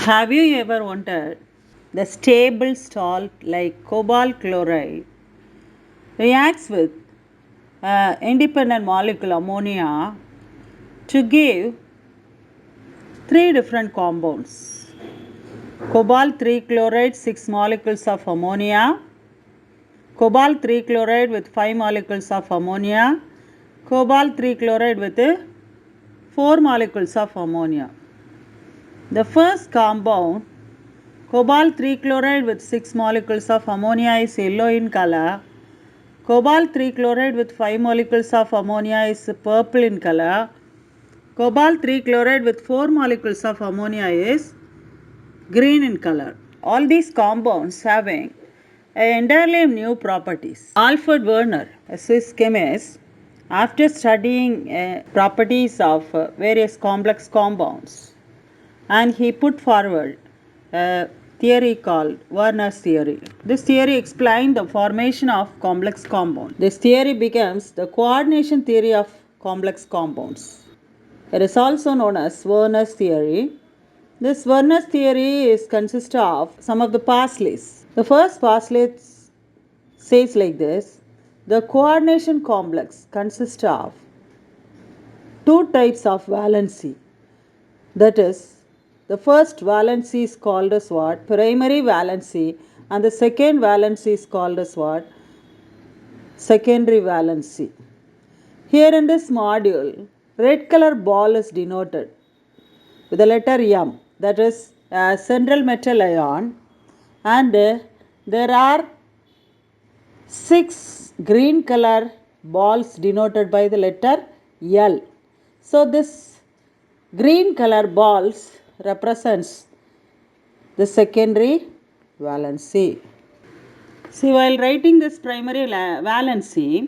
Have you ever wondered the stable salt like cobalt chloride reacts with independent molecule ammonia to give three different compounds? Cobalt 3 chloride 6 molecules of ammonia, cobalt 3 chloride with 5 molecules of ammonia, cobalt 3 chloride with 4 molecules of ammonia. The first compound, cobalt 3 chloride with 6 molecules of ammonia, is yellow in color. Cobalt 3 chloride with 5 molecules of ammonia is purple in color. Cobalt 3 chloride with 4 molecules of ammonia is green in color. All these compounds having entirely new properties. Alfred Werner, a Swiss chemist, after studying properties of various complex compounds, and he put forward a theory called Werner's theory. This theory explained the formation of complex compounds. This theory becomes the coordination theory of complex compounds. It is also known as Werner's theory. This Werner's theory consists of some of the postulates. The first postulate says like this: the coordination complex consists of two types of valency. That is, the first valency is called as what? Primary valency, and the second valency is called as what? Secondary valency. Here in this module, red color ball is denoted with the letter M, that is a central metal ion, and there are 6 green color balls denoted by the letter L. So this green color balls represents the secondary valency. See, while writing this primary valency,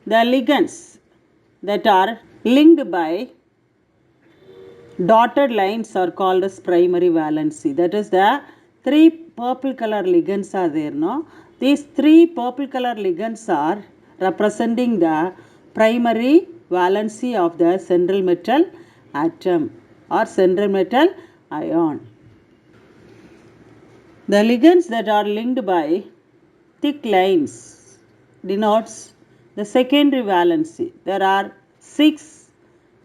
the ligands that are linked by dotted lines are called as primary valency. That is, the 3 purple color ligands are there, no? These 3 purple color ligands are representing the primary valency of the central metal atom or central metal ion. The ligands that are linked by thick lines denotes the secondary valency. There are 6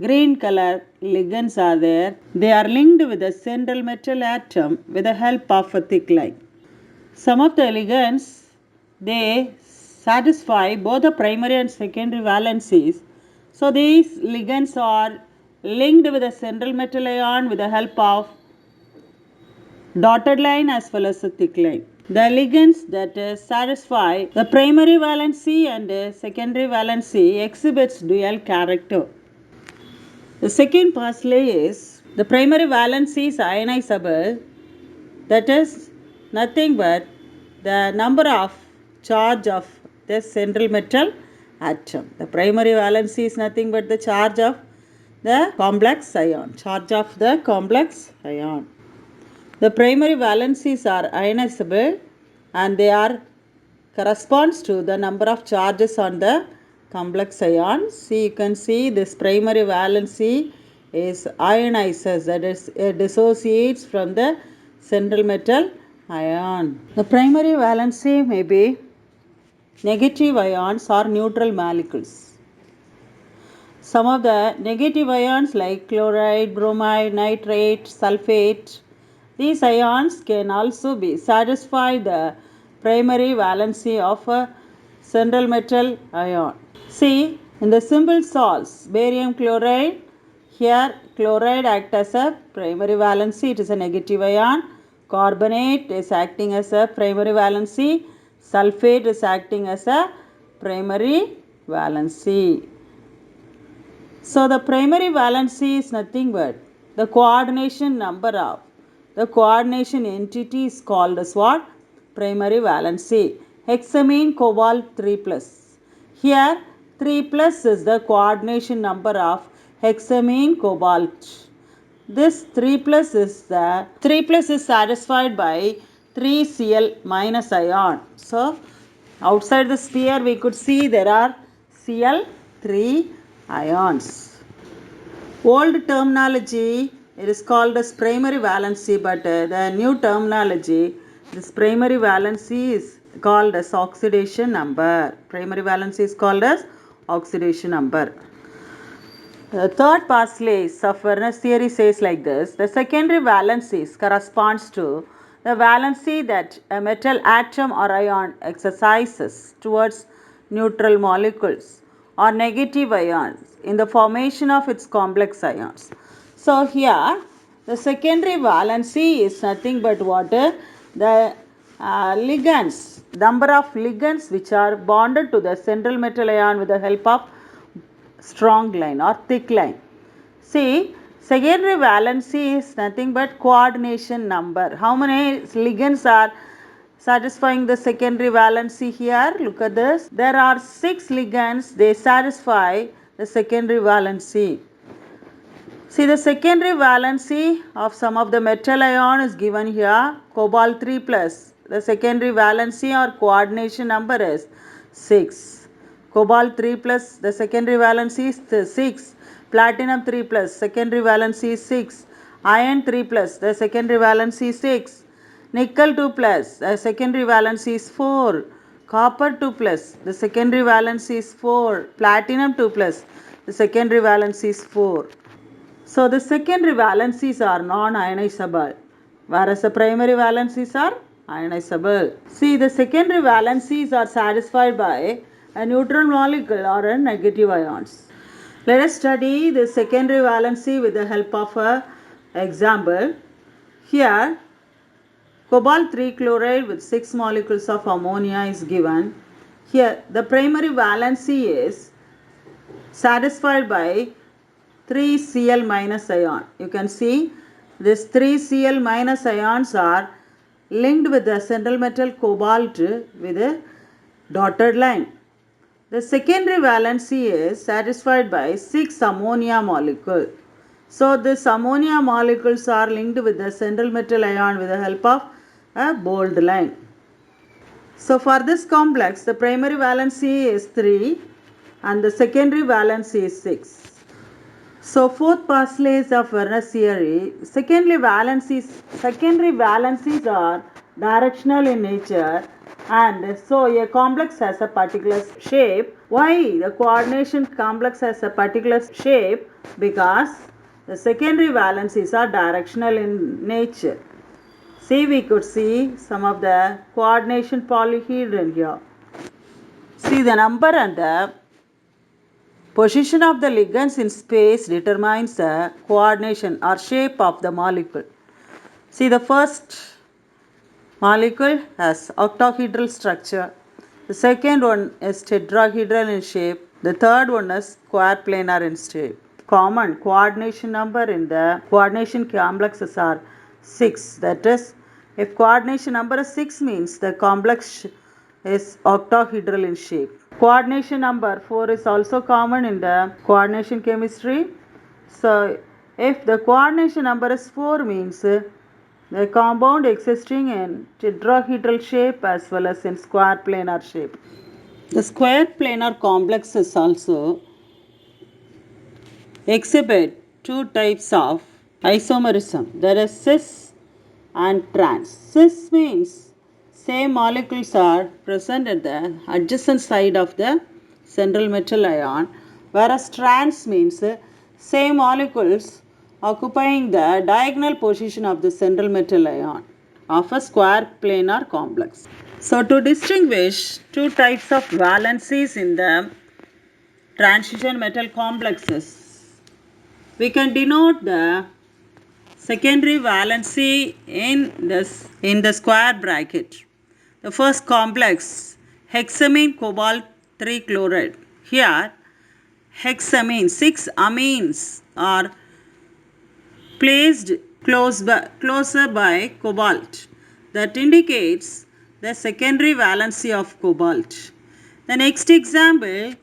green color ligands are there. They are linked with the central metal atom with the help of a thick line. Some of the ligands, they satisfy both the primary and secondary valencies. So these ligands are linked with the central metal ion with the help of dotted line as well as a thick line. The ligands that satisfy the primary valency and secondary valency exhibits dual character. The second postulate is the primary valency is ionizable, that is nothing but the number of charge of the central metal atom. The primary valency is nothing but the charge of the complex ion. Charge of the complex ion. The primary valencies are ionizable and they are corresponds to the number of charges on the complex ion. See, you can see this primary valency is ionizes, that is, it dissociates from the central metal ion. The primary valency may be negative ions or neutral molecules. Some of the negative ions like chloride, bromide, nitrate, sulfate, these ions can also be satisfy the primary valency of a central metal ion. See, in the simple salts, barium chloride, here chloride acts as a primary valency, it is a negative ion. Carbonate is acting as a primary valency. Sulfate is acting as a primary valency. So the primary valency is nothing but the coordination number of the coordination entity is called as what? Primary valency. Hexamine cobalt 3 plus. Here 3 plus is the coordination number of hexamine cobalt. This 3 plus is satisfied by 3Cl minus ion. So outside the sphere we could see there are Cl3 ions. Old terminology It is called as primary valency, but the new terminology, this primary valency is called as oxidation number. Primary valency is called as oxidation number. The third postulate of Werner's theory says like this: the secondary valencies corresponds to the valency that a metal atom or ion exercises towards neutral molecules or negative ions in the formation of its complex ions. So here the secondary valency is nothing but what? The ligands, number of ligands which are bonded to the central metal ion with the help of strong line or thick line. See, secondary valency is nothing but coordination number. How many ligands are satisfying the secondary valency here? Look at this. There are 6 ligands, they satisfy the secondary valency. See, the secondary valency of some of the metal ion is given here, cobalt 3 plus. The secondary valency or coordination number is 6. Cobalt 3 plus, the secondary valency is 6. Platinum 3 plus, secondary valency is 6. Iron 3 plus, the secondary valency is 6. Nickel 2 plus, the secondary valency is 4. Copper 2 plus, the secondary valency is 4. Platinum 2 plus, the secondary valency is 4. So the secondary valencies are non-ionizable, whereas the primary valencies are ionizable. See, the secondary valencies are satisfied by a neutral molecule or a negative ions. Let us study the secondary valency with the help of an example. Here, cobalt 3 chloride with 6 molecules of ammonia is given. Here, the primary valency is satisfied by 3Cl minus ion. You can see this 3Cl minus ions are linked with the central metal cobalt with a dotted line. The secondary valency is satisfied by 6 ammonia molecules. So these ammonia molecules are linked with the central metal ion with the help of a bold line. So for this complex, the primary valency is 3 and the secondary valency is 6. So fourth postulate of Werner's theory, secondary valencies are directional in nature, and so a complex has a particular shape. Why the coordination complex has a particular shape? Because the secondary valencies are directional in nature. See, we could see some of the coordination polyhedron here. See, the number and the position of the ligands in space determines the coordination or shape of the molecule. See, the first molecule has octahedral structure. The second one is tetrahedral in shape. The third one is square planar in shape. Common coordination number in the coordination complexes are 6. That is, if coordination number is 6 means the complex is octahedral in shape. Coordination number 4 is also common in the coordination chemistry. So, if the coordination number is 4 means the compound existing in tetrahedral shape as well as in square planar shape. The square planar complexes also exhibit two types of isomerism. There is cis and trans. Cis means same molecules are present at the adjacent side of the central metal ion, whereas trans means same molecules occupying the diagonal position of the central metal ion of a square planar complex. So to distinguish two types of valencies in the transition metal complexes, we can denote the secondary valency in the square bracket. The first complex, hexamine cobalt 3 chloride. Here, hexamine, 6 amines are placed closer by cobalt. That indicates the secondary valency of cobalt. The next example,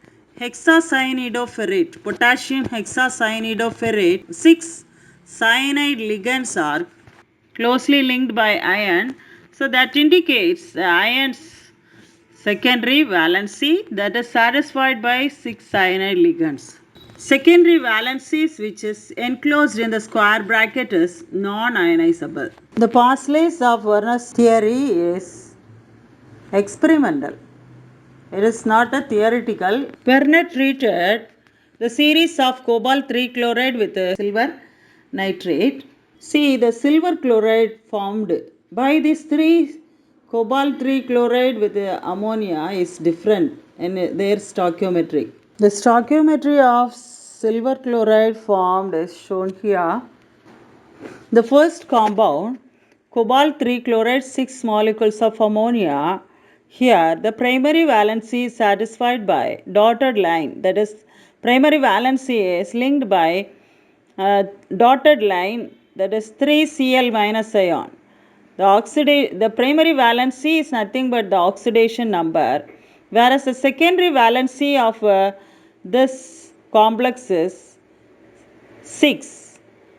hexacyanidopherrate, potassium hexacyanidopherrate. 6 cyanide ligands are closely linked by iron. So that indicates the iron's secondary valency that is satisfied by 6 cyanide ligands. Secondary valencies which is enclosed in the square bracket is non-ionizable. The postulates of Werner's theory is experimental. It is not a theoretical. Werner treated the series of cobalt 3 chloride with silver nitrate. See, the silver chloride formed by these three cobalt 3 chloride with ammonia is different in their stoichiometry. The stoichiometry of silver chloride formed is shown here. The first compound, cobalt 3 chloride, 6 molecules of ammonia. Here, the primary valency is satisfied by dotted line. That is, primary valency is linked by dotted line. That is 3Cl minus ion. The primary valency is nothing but the oxidation number, whereas the secondary valency of this complex is 6.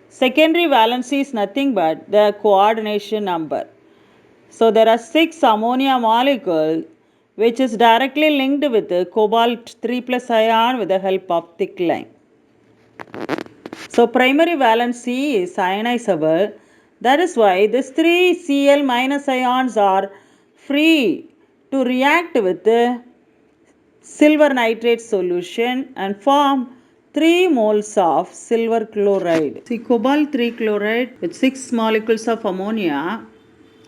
Secondary valency is nothing but the coordination number. So there are 6 ammonia molecules which is directly linked with the cobalt 3 plus ion with the help of thick line. So primary valency is ionizable. That is why these 3 Cl minus ions are free to react with the silver nitrate solution and form 3 moles of silver chloride. See, cobalt 3 chloride with 6 molecules of ammonia.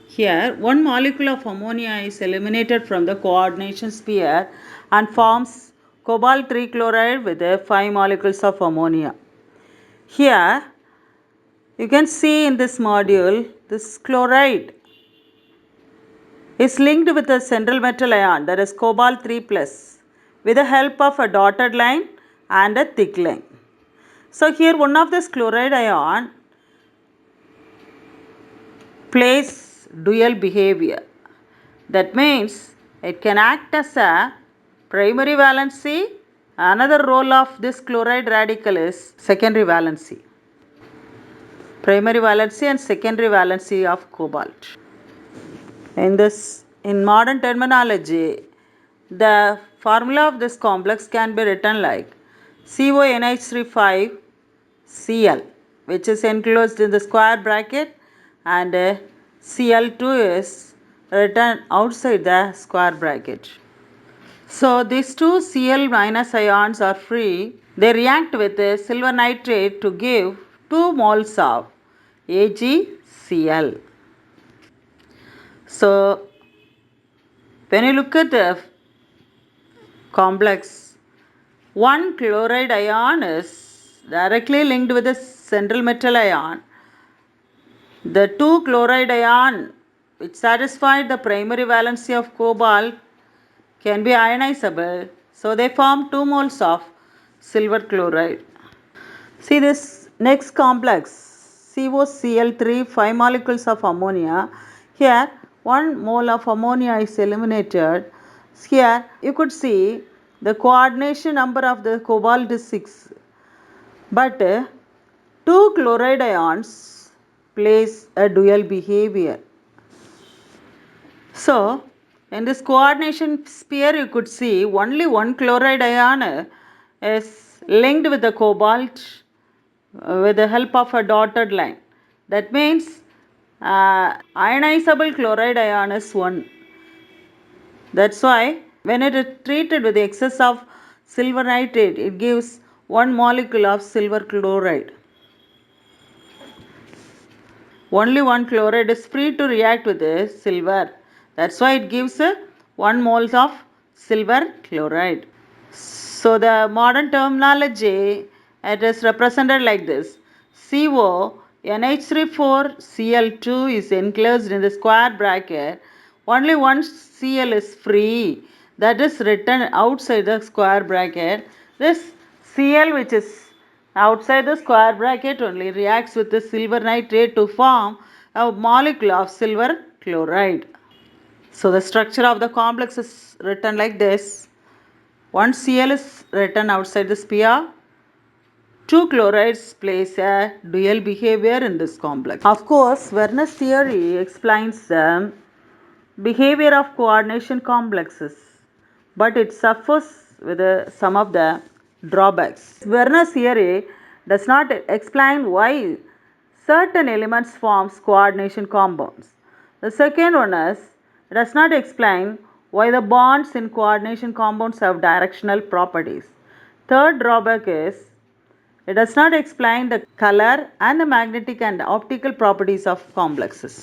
Here, 1 molecule of ammonia is eliminated from the coordination sphere and forms cobalt 3 chloride with 5 molecules of ammonia. Here, you can see in this module, this chloride is linked with a central metal ion, that is cobalt 3 plus, with the help of a dotted line and a thick line. So here one of this chloride ion plays dual behavior. That means it can act as a primary valency. Another role of this chloride radical is secondary valency. Primary valency and secondary valency of cobalt. In modern terminology, the formula of this complex can be written like CONH35Cl, which is enclosed in the square bracket, and Cl2 is written outside the square bracket. So these two Cl minus ions are free. They react with silver nitrate to give 2 moles of AgCl. So when you look at the complex, one chloride ion is directly linked with the central metal ion. The 2 chloride ion which satisfy the primary valency of cobalt can be ionizable, so they form 2 moles of silver chloride. See this next complex, COCl3, 5 molecules of ammonia. Here 1 mole of ammonia is eliminated. Here you could see the coordination number of the cobalt is 6, but 2 chloride ions plays a dual behavior. So in this coordination sphere you could see only 1 chloride ion is linked with the cobalt with the help of a dotted line. That means ionizable chloride ion is 1. That's why when it is treated with the excess of silver nitrate, it gives 1 molecule of silver chloride. Only 1 chloride is free to react with the silver. That's why it gives 1 moles of silver chloride. So the modern terminology, it is represented like this. CONH34Cl2 is enclosed in the square bracket. Only one Cl is free. That is written outside the square bracket. This Cl which is outside the square bracket only reacts with the silver nitrate to form a molecule of silver chloride. So the structure of the complex is written like this. 1 Cl is written outside the sphere. 2 chlorides plays a dual behavior in this complex. Of course, Werner's theory explains the behavior of coordination complexes, but it suffers with some of the drawbacks. Werner's theory does not explain why certain elements forms coordination compounds. The second one is does not explain why the bonds in coordination compounds have directional properties. Third drawback is it does not explain the color and the magnetic and optical properties of complexes.